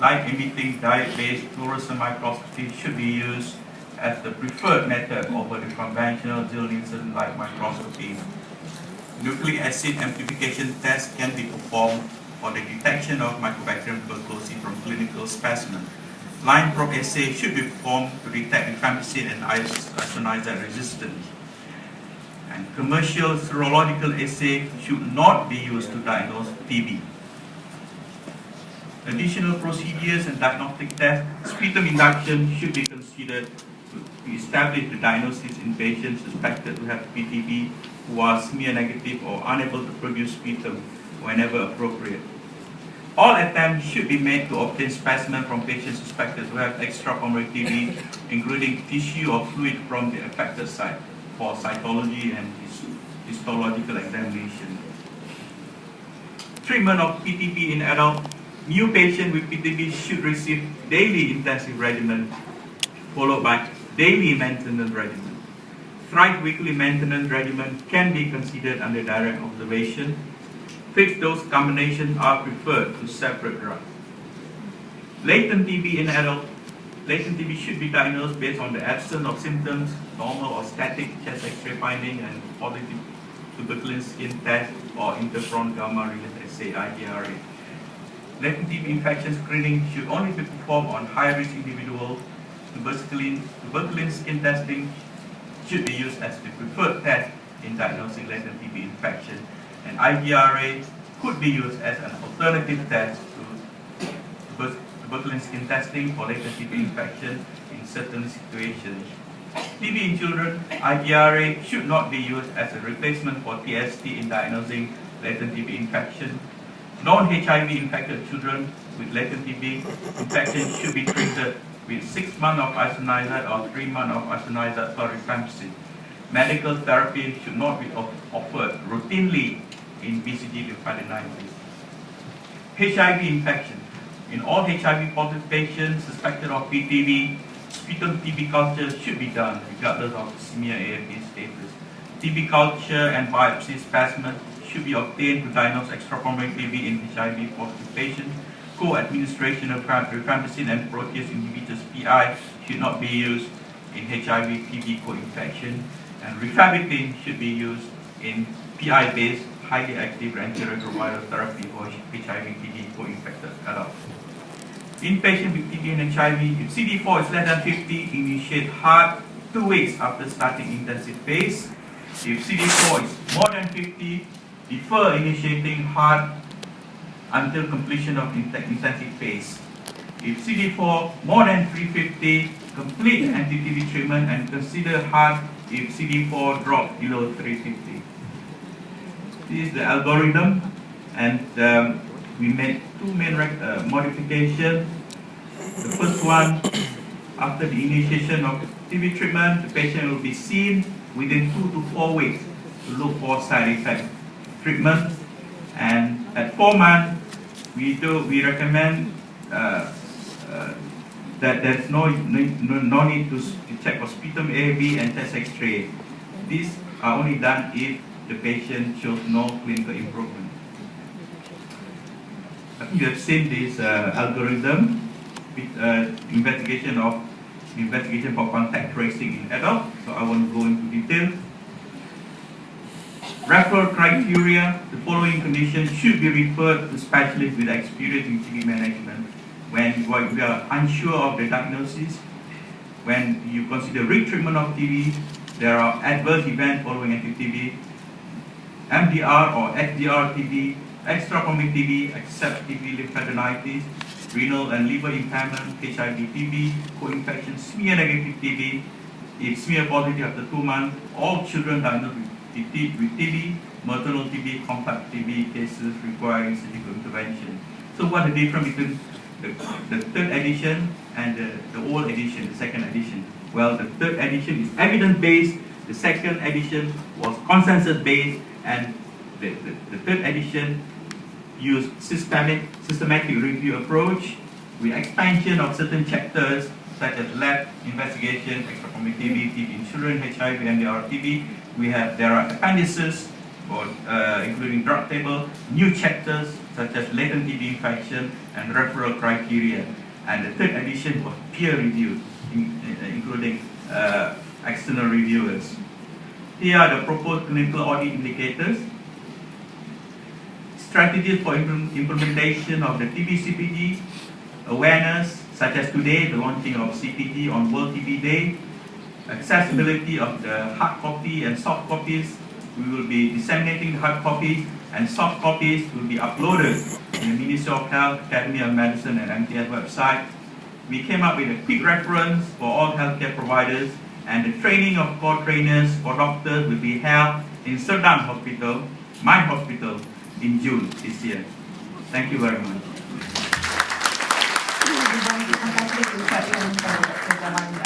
light-emitting diode-based fluorescent microscopy should be used as the preferred method over the conventional Ziel-Nielsen light microscopy. Nucleic acid amplification tests can be performed for the detection of Mycobacterium tuberculosis from clinical specimens. Line probe assay should be performed to detect rifampicin and isoniazide resistance. And commercial serological assay should not be used to diagnose TB. Additional procedures and diagnostic tests, sputum induction should be considered to establish the diagnosis in patients suspected to have PTB who are smear negative or unable to produce sputum whenever appropriate. All attempts should be made to obtain specimen from patients suspected to have extrapulmonary TB, including tissue or fluid from the affected site for cytology and histological examination. Treatment of PTB in adult. New patients with PTB should receive daily intensive regimen, followed by daily maintenance regimen. Thrice weekly maintenance regimen can be considered under direct observation. Fixed dose combinations are preferred to separate drugs. Latent TB in adult. Latent TB should be diagnosed based on the absence of symptoms, normal or static chest X-ray finding, and positive tuberculin skin test or interferon gamma related assay (IGRA). Latent TB infection screening should only be performed on high-risk individuals. Tuberculin skin testing should be used as the preferred test in diagnosing latent TB infection, and IGRA could be used as an alternative test to tuberculin skin testing for latent TB infection in certain situations. TB in children, IGRA should not be used as a replacement for TST in diagnosing latent TB infection. Non-HIV infected children with latent TB infection should be treated with 6 months of isoniazid or 3 months of isoniazid plus rifampicin. Medical therapy should not be offered routinely in BCG lymphadenitis. HIV infection. In all HIV positive patients suspected of PTB, sputum TB culture should be done regardless of smear AFP status. TB culture and biopsy specimen should be obtained to diagnose extrapulmonary TB in HIV positive patients. Co-administration of rifampicin and protease inhibitors (PI) should not be used in HIV TB co-infection, and rifampicin should be used in PI-based highly active antiretroviral therapy for HIV TB co-infected adults. In patients with TB and HIV, if CD4 is less than 50, initiate HART 2 weeks after starting intensive phase. If CD4 is more than 50, defer initiating HART until completion of intensive phase. If CD4 more than 350, complete anti-TB treatment and consider HART if CD4 drops below 350. This is the algorithm, and we made two main modifications. The first one, after the initiation of TB treatment, the patient will be seen within 2 to 4 weeks to look for side effect treatment, and at 4 months, we recommend that there's no need to check for sputum AAV and chest X-ray. These are only done if the patient shows no clinical improvement. I think you have seen this algorithm with investigation for contact tracing in adults, so I won't go into detail. Referral criteria: the following conditions should be referred to specialists with experience in TB management. When we are unsure of the diagnosis, when you consider retreatment of TB, there are adverse events following anti-TB, MDR or XDR TB, extrapulmonary TB, except TB lymphadenitis, renal and liver impairment, HIV TB, co-infection, smear negative TB. If smear positive after 2 months, all children diagnosed with TB, maternal TB, compact TB cases requiring surgical intervention. So what is the difference between the third edition and the old edition, the second edition? Well, the third edition is evidence-based, the second edition was consensus-based, and the third edition used systematic review approach with expansion of certain chapters such as lab investigation, extrapulmonary TB, TB in children, HIV, MDR TB. There are appendices for including drug table, new chapters such as latent TB infection and referral criteria. And the third edition was peer reviewed, including external reviewers. Here are the proposed clinical audit indicators. Strategies for implementation of the TB CPG, awareness, such as today, the launching of CPG on World TB Day, accessibility of the hard copy and soft copies. We will be disseminating the hard copies, and soft copies will be uploaded in the Ministry of Health, Academy of Medicine, and MTS website. We came up with a quick reference for all healthcare providers, and the training of core trainers for doctors will be held in Serdang Hospital, my hospital, in June this year. Thank you very much. Terima kasih ucapkan kepada Dr. Jamalul